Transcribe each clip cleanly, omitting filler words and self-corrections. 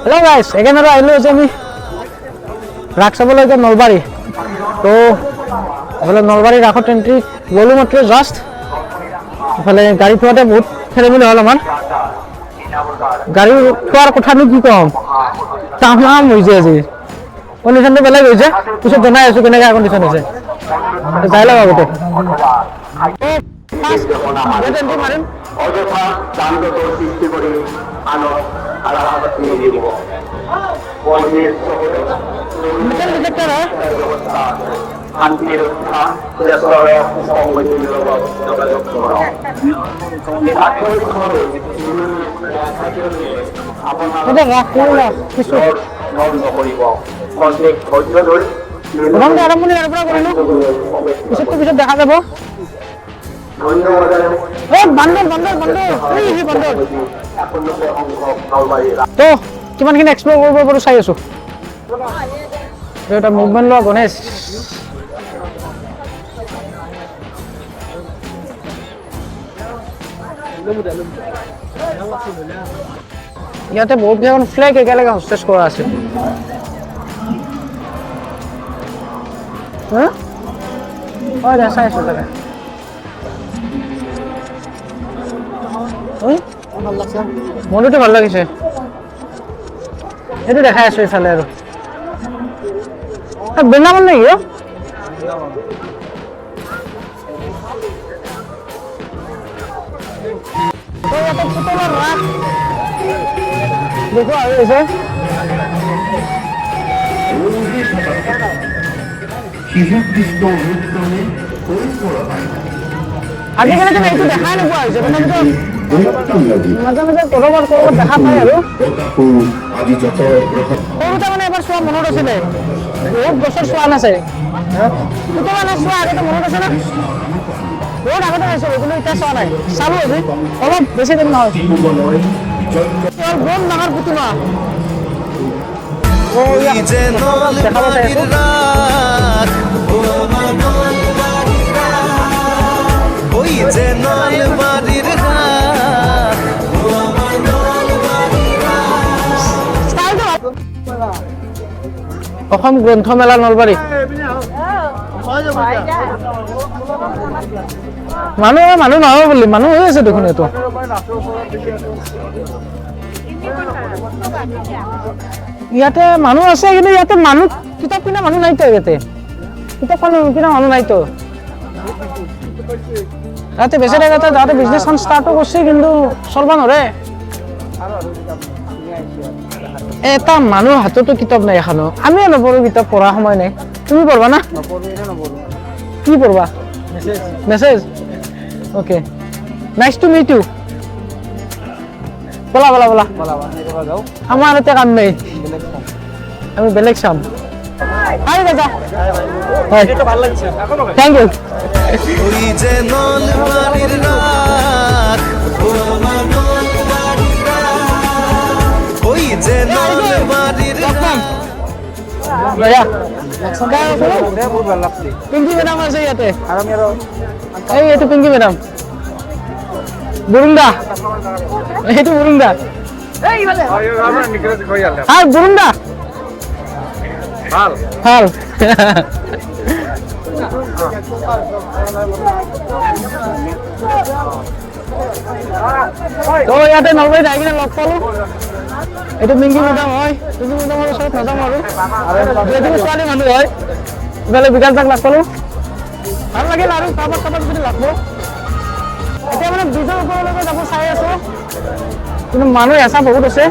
Hello' গাইছ, again আৰু আহিলোঁ যে আমি ৰাস চাবলৈ এতিয়া নলবাৰী। তো এইফালে নলবাৰী ৰাসত এণ্ট্ৰি গ'লোঁ মাত্ৰ জাষ্ট। ইফালে গাড়ী থোৱাতে বহুত খেলিমেলি হ'ল আমাৰ। গাড়ী থোৱাৰ কথানো কি ক'ম, তামাম হৈছে আজি। কণ্ডিশ্যনটো বেলেগ হৈছে, পিছত জনাই আছোঁ কেনেকৈ কণ্ডিশ্যন হৈছে। যাই লওক আগতে। অযথা যানজঁটৰ সৃষ্টি কৰি আনক হাৰাশাস্তি নিদিব। শান্তি ৰক্ষা যোগাযোগ নকৰিব। সঠিক ধৈৰ্য ধৰি আৰম্ভণি ইয়াৰ পৰা কৰিলোঁ, পিছত দেখা যাব। তো কিমানখিনি এক্সপ্ল'ৰ কৰিব পাৰোঁ চাই আছোঁ। এটা মুভমেণ্ট লোৱা গণেশ। ইয়াতে বহুত কেইখন ফ্লেগ একেলগে হষ্টেজ কৰা আছে। চাই আছোঁ তাকে। মনটো ভাল লাগিছে, সেইটো দেখাই আছোঁ এইফালে আৰু বৃন্দাবন নেকি? দেখো আৰু হৈছে আজিকালি তুমি এইটো দেখাই নোপোৱা হৈছে, মাজে মাজে ক'ৰবাত দেখা পায় আৰু সৰুতে মানে এবাৰ চোৱা মনত আছিলে, বহুত বছৰ চোৱা নাছিল। মানে চোৱা আগতে মনত আছে না, বহুত আগতে চাইছিলোঁ, কিন্তু এতিয়া চোৱা নাই। চালোঁ আজি অলপ বেছি দিন নহয়। বহুত ডাঙৰ পুতলা দেখা পাই আছোঁ। অসম গ্ৰন্থমেলা নলবাৰী। মানুহ নহয় বুলি, মানুহ হৈ আছে দেখোন। এইটো ইয়াতে মানুহ আছে, কিন্তু ইয়াতে মানুহ কিতাপ কিনা মানুহ নাইতো। ইয়াতে কিতাপ কিনা মানুহ নাইতো। ইয়াতে বেচেৰা তাতে বিজনেছখন ষ্টাৰ্টো কৰিছে, কিন্তু চলব নোৱাৰে। এটা মানুহ হাততো কিতাপ নাই এখনো। আমিও নপঢ়ো কিতাপ, পঢ়া সময় নাই। তুমি পঢ়বা না? কি পঢ়বা? Message. Okay, nice to meet you. বলা বলা বলা, আমাৰ ইয়াতে কাম নাই, আমি বেলেগ চাম। Thank U. পিংকি মেডাম আছে ইয়াতে, এইটো পিংকি মেডাম। বুৰুংদা, এইটো বুৰুংদা। বুৰুংদা ভাল ভাল। তো ইয়াতে নলবাৰীত আহি কিনে লগ পালোঁ। এইটো পিংকি মেডাম হয়। পিংকি মেডামৰ ওচৰত নাযাম আৰু যিহেতু ছোৱালী মানুহ হয়। ইফালে বিকাশ দাক লগ পালোঁ, ভাল লাগিল। আৰু কাৰোবাক যদি লাগব, এতিয়া মানে ব্ৰিজৰ ওপৰলৈকে যাব চাই আছোঁ, কিন্তু মানুহ হেঁচা বহুত আছে।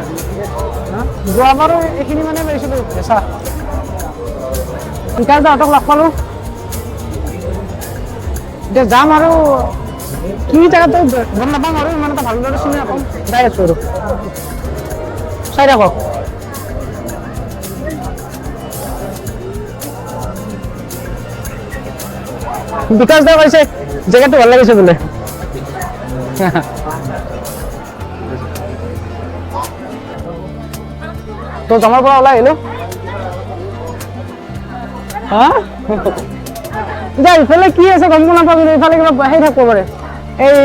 যোৱাবাৰো এইখিনি মানে পাইছিলোঁ হেঁচা। বিকাশ দাহঁতক লগ পালোঁ, এতিয়া যাম আৰু কি জেগাটো গম নাপাম আৰু ইমান এটা ভালদৰে চিনি নাপাম। যাই আছোঁ আৰু চাই থাকক। বিকাশ দা কৈছে জেগাটো ভাল লাগিছে বোলে। তো জমাৰ পৰা ওলাই আহিলোঁ। এতিয়া ইফালে কি আছে গম নাপাওঁ, কিন্তু ইফালে কিবা সেই থাকিব পাৰে, এই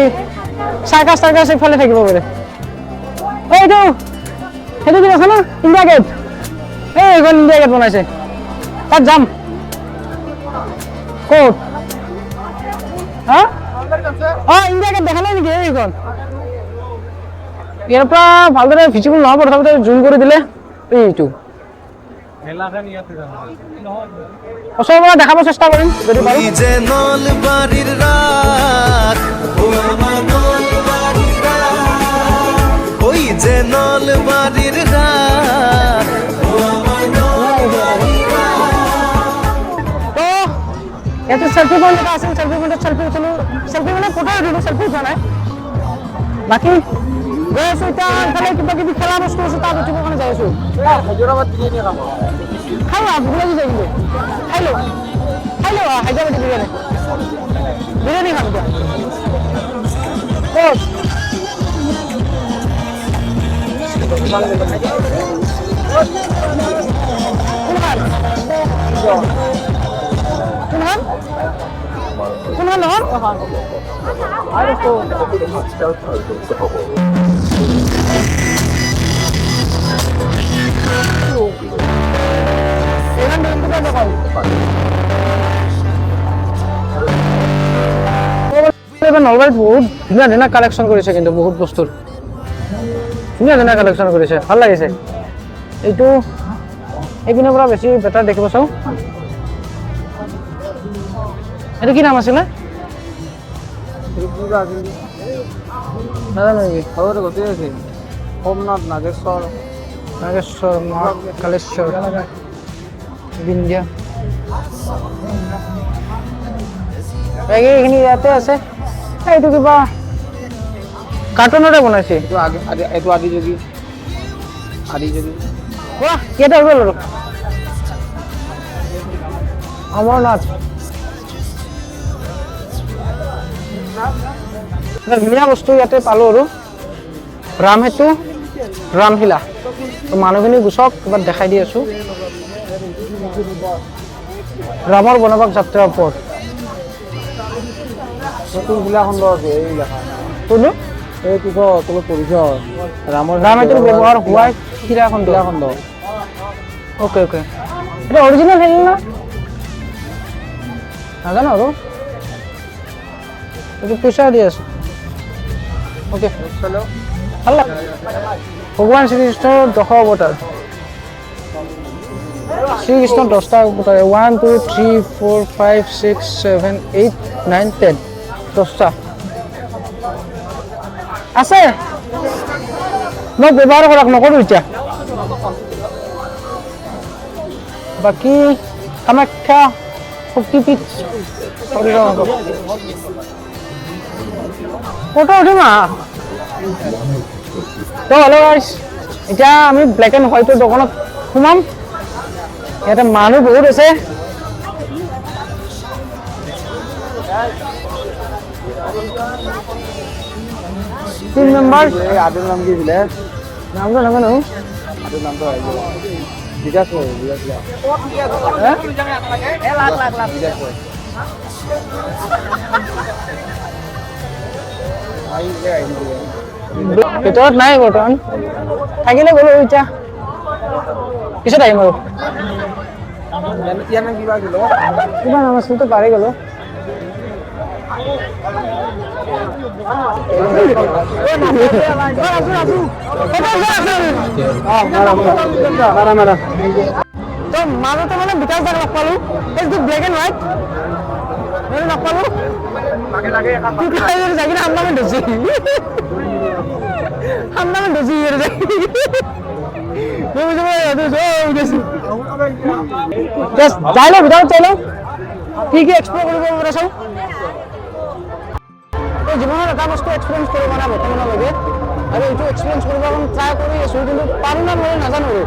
চাৰ্কাছ ইফালে থাকিব পাৰে। এইটো সেইটো কি আছে না ইণ্ডিয়া গেট এইখন ইণ্ডিয়া গেট বনাইছে তাত যাম ক'ত হা ইণ্ডিয়া গেট দেখা নাই নেকি এইখন ইয়াৰ পৰা ভালদৰে ভিজিবল নহ'ব তথাপিতো জুম কৰি দিলে এইটো ওচৰৰ পৰা দেখাব চেষ্টা কৰিম যদি পাৰোঁ ইয়াতে সেলফি পইণ্ট এটা আছিল সেলফি পইণ্টত সেলফি উঠিলোঁ সেলফি মানে ফটো উঠিলোঁ সেলফি উঠা নাই বাকী গৈ আছোঁ এতিয়া ইফালে কিবা কিবি খেলা বস্তু আছে তাত উঠিবৰ কাৰণে যাই আছোঁ খাই লোৱা ভোক লাগি যায় কিন্তু খাই লোৱা হায়দৰাবাদী বিৰিয়ানী খাম এতিয়া ক'ত কোনখন নহয় নলবাৰীত বহুত ধুনীয়া ধুনীয়া কালেকশ্যন কৰিছে কিন্তু বহুত বস্তুৰ ধুনীয়া ধুনীয়া কালেকশ্যন কৰিছে ভাল লাগিছে এইটো এইপিনৰ পৰা বেছি বেটাৰ দেখিব চাওঁ এইটো কি নাম আছিলে নাজানো নেকি সোমনাথ নাগেশ্বৰ মহাকালেশ্বৰ বিন্ধ্যা এইখিনি ইয়াতে আছে এইটো কিবা কাৰ্টুনতে বনাইছে এইটো আদিযোগী ইয়াতে হৈ গ'ল আৰু অমৰনাথ ধুনীয়া বস্তু ইয়াতে পালোঁ আৰু ৰামসেতু ৰামশিলা মানুহখিনি গুচক কিবা দেখাই দি আছোঁ ৰামৰ বনবাস যাত্ৰাৰ ওপৰত শিলাখণ্ড আছে এই লেখা কোনটো এইটো তলত পঢ়িছ ৰামসেতুৰ ব্যৱহাৰ হোৱা শিলাখণ্ড অ'কে অ'কে এইটো অৰিজিনেল হেৰি না নাজানো আৰু এইটো পইচা দি আছে অ'কে ভাল লাগে ভগৱান শ্ৰীকৃষ্ণৰ 10 অৱতাৰ শ্ৰীকৃষ্ণৰ 10টা অৱতাৰ 1 2 3 4 5 6 7 8 9 10 10টা আছে মই ব্যৱহাৰ কৰক নকৰোঁ এতিয়া বাকী কামাখ্যা শক্তিপীঠ ফটো উঠিম তো হেল্ল' গাইছ এতিয়া আমি ব্লেক এণ্ড হোৱাইটৰ দোকানত সোমাম ইয়াতে মানুহ বহুত আছে টিম মেম্বাৰ আদিৰ নাম কি বোলে নামটো নাজানো আদিৰ নামটো বিকাশ ভিতৰত নাই বৰ্তমান থাকিলে গ'লো এতিয়া পিছত আহিম আৰু কিবা নাম আছিলতো পাহৰি গ'লো মাজতে মানে বিকাশ দাক লগ পালো এইটো ব্লেক এণ্ড হোৱাইট লগ পালো যাই আমনামে ধুচি যাই লওঁ ভিতৰত চাই লওঁ কি কি এক্সপ্ল'ৰ কৰিব পৰা চাওঁ জীৱনত এটা বস্তু এক্সপিৰিয়েঞ্চ কৰিব না বৰ্তমানলৈকে আৰু এইটো এক্সপিৰিয়েঞ্চ কৰিব ট্ৰাই কৰি আছোঁ কিন্তু পাৰোঁ না মই নাজানো আৰু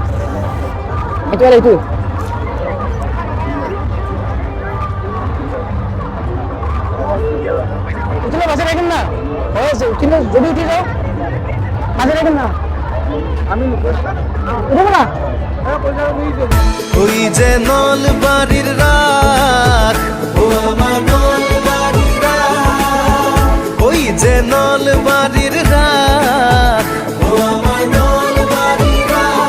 এইটো আৰু এইটো উঠিলে বাচি থাকিম না হৈ আছে উঠিলে যদি উঠি যাওঁ বাচি থাকিম না আমি উঠিব না ওই যে নলবাড়ির রাত ও আমার নলবাড়ির রাত ওই যে নলবাড়ির রাত ও আমার নলবাড়ির রাত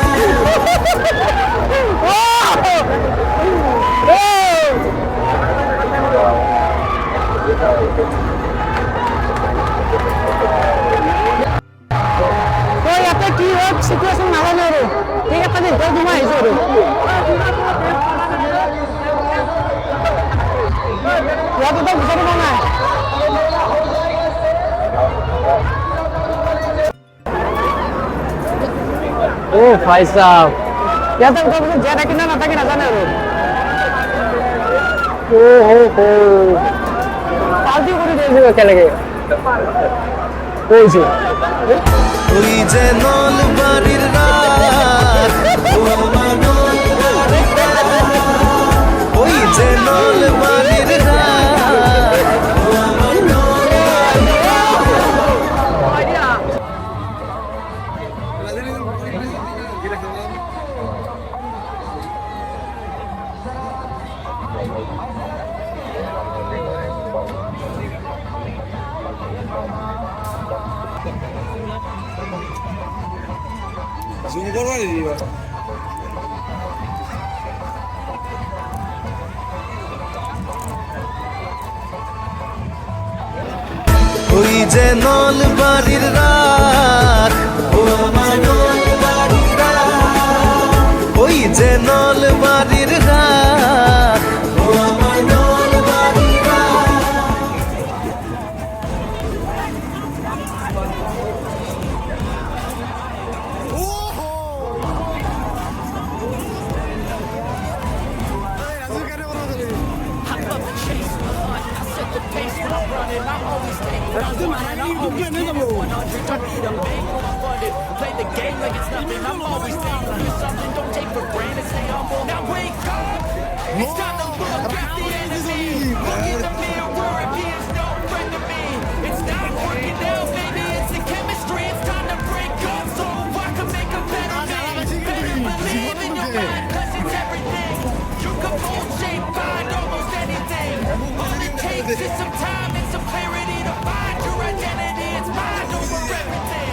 সিচুৱেশ্যন নাজানে আৰু ঠিক এটা দিন তই সোমাই আহিছোঁ আৰু ইয়াত তই বিচাৰি পোৱা নাই ভাই সাহেব ইয়াতে জীয়াই থাকি না নাথাকি নাজানে আৰু পাল্টি কৰি দিয়েছে একেলগে কৈছে ওই যে নলবাড়ির রাত ও আমার নলবাড়ির রাত ওই যে নলবাড়ির রাত ও আমার নলবাড়ির রাত ওই যে নলবাড়ির রাত ও আমার নলবাড়ির রাত ওই যে নলবাড়ির রাত ও আমার নলবাড়ির রাত Play the game like it's nothing. I'm always thankful for something. Don't take for granted. Stay humble. Now wake up. It's time to look at the enemy. Look in the mirror and he is no friend to me. It's not working out, baby. It's the chemistry. It's time to break up so I can make a better me. Better believe in your mind, 'cause it's everything. You can mold, shape, find almost anything. All it takes is some time and some clarity to find your identity. It's mind over everything.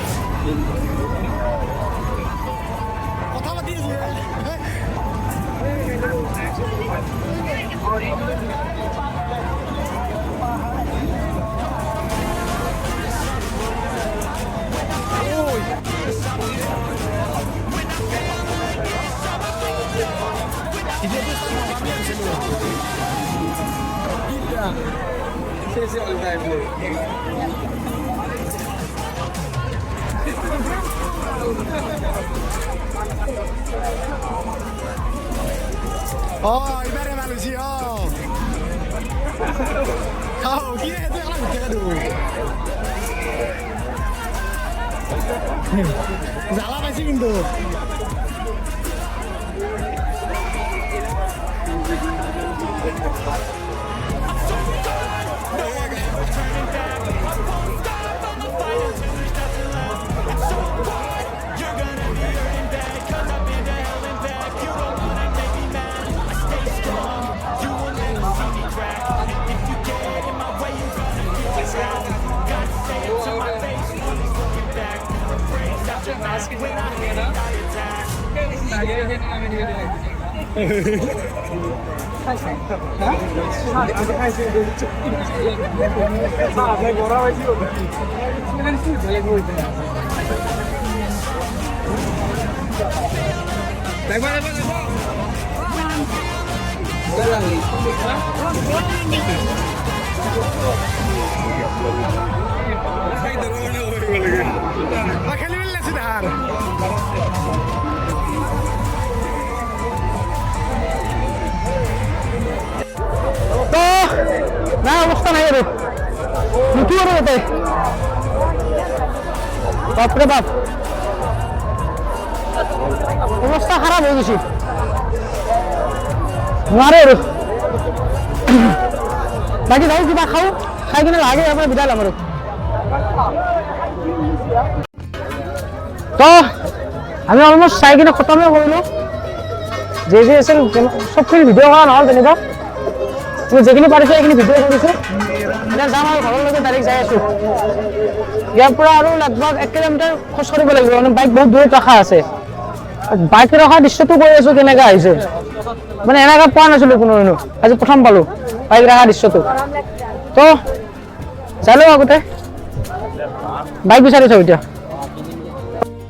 이달의 말이지요. 기회 해줘라 못해가도. 잘하면 지금도. তো না অবস্থা নাই আৰু কি আৰু তাতে বাপৰে বাপ অৱস্থা খাৰাপ হৈ গৈছে নোৱাৰে আৰু বাকী যাওঁ কিবা খাওঁ খাই কিনে লাগে আমাৰ বিদায় ল'ম আৰু তো আমি অলমোষ্ট চাই কিনে খতমে কৰিলোঁ যে আছিল চবখিনি ভিডিঅ' কৰা নহ'ল যেনিবা মই যেখিনি পাৰিছোঁ সেইখিনি ভিডিঅ' কৰিছোঁ এতিয়া যাম আৰু ঘৰলৈকে ডাইৰেক্ট যাই আছোঁ ইয়াৰ পৰা আৰু লগভগ 1 কিলোমিটাৰ খোজ কাঢ়িব লাগিব মানে বাইক বহুত দূৰত ৰখা আছে বাইক ৰখা দৃশ্যটো কৈ আছোঁ কেনেকৈ আহিছে মানে এনেকৈ পোৱা নাছিলোঁ কোনো আজি প্ৰথম পালোঁ বাইক ৰখা দৃশ্যটো তো চাই লওঁ আগতে বাইক বিচাৰি চাওঁ এতিয়া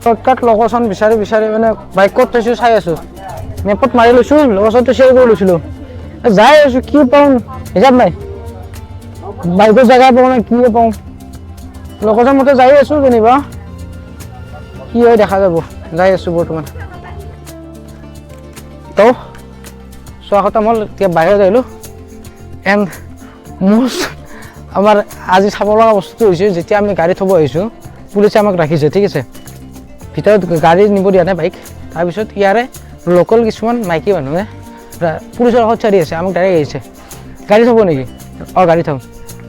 শ্বৰ্টকাট লোকেশ্যন বিচাৰি বিচাৰি মানে বাইক ক'ত থৈছোঁ চাই আছোঁ মেপত মাৰি লৈছোঁ লোকেশ্যনটো শ্বেয়াৰ কৰি লৈছিলোঁ যাই আছোঁ কি পাওঁ হিচাপ নাই বাইকৰ জেগা পাওঁ নে কি পাওঁ লোকেশ্যন মতে যাই আছোঁ যেনিবা কি হয় দেখা যাব যাই আছোঁ বৰ্তমান তো চোৱা কথা মই এতিয়া বাহিৰত আহিলোঁ এণ্ড মোষ্ট আমাৰ আজি চাব লগা বস্তুটো হৈছে যেতিয়া আমি গাড়ী থ'ব আহিছোঁ পুলিচে আমাক ৰাখিছে ঠিক আছে ভিতৰত গাড়ী নিব দিয়া নাই বাইক তাৰপিছত ইয়াৰে লোকেল কিছুমান মাইকী মানুহে পুলিচৰ কাষত চাৰি আছে আমাক ডাইৰেক্ট আহিছে গাড়ী থ'ব নেকি গাড়ী থ'ম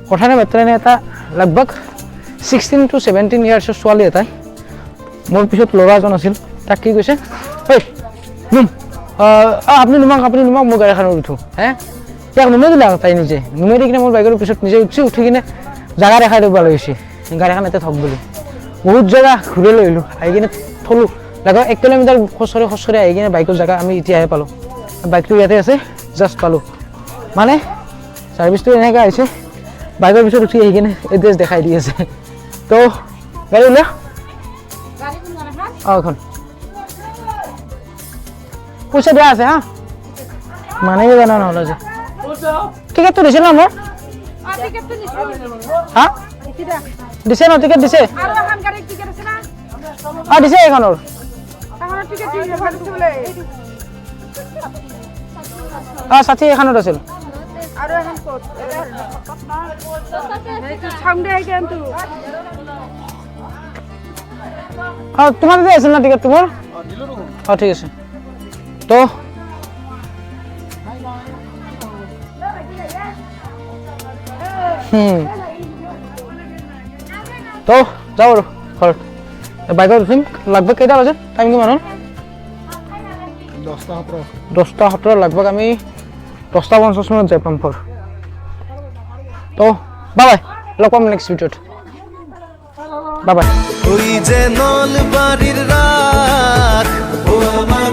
কথা নাই বাৰ্তা নাই এটা লগভগ 16 to 17 ইয়াৰ্ছৰ ছোৱালী এটাই মোৰ পিছত ল'ৰা এজন আছিল তাক কি কৈছে ঐ আপুনি নুমাক মোৰ গাড়ীখনত উঠো হে ইয়াক নুমাই দিলে তাই নিজে নুমাই দি কিনে মোৰ বাইকৰ পিছত নিজে উঠি কিনে জেগা দেখাই দিব লাগিছে গাড়ীখন ইয়াতে থক বুলি বহুত জেগা ঘূৰি লৈ আহিলোঁ আহি কিনে থলোঁ লগৰ 1 কিলোমিটাৰ খোজকাঢ়ি আহি কিনে বাইকৰ জেগা আমি এতিয়াহে পালোঁ বাইকটো ইয়াতে আছে জাষ্ট পালোঁ মানে ছাৰ্ভিচটো এনেকৈ আহিছে বাইকৰ পিছত উঠি আহি কিনে এড্ৰেছ দেখাই দি আছে তো গাড়ী উলিয়া এখন পইচা দিয়া আছে হা মানে জানা নহ'লে যে টিকেটটো দিছিল না মোৰ হা দিছে ন টিকেট দিছে দিছে এইখনৰ ষাঠি এখনত আছিল তোমাৰ তাতে আছিল না টিকেটটো মোৰ ঠিক আছে তো তো যাওঁ আৰু ঘৰত বাইকত উঠিম লগভগ কেইটা বাজে টাইম কিমান হ'ল 10টা 17 লগভগ আমি 10টা 50 মিনিট যাই পাম ঘৰ তো বাই লগ পাম নেক্সট ভিডিঅ'ত বাই ওই যে নলবাড়ির রাত ও আমার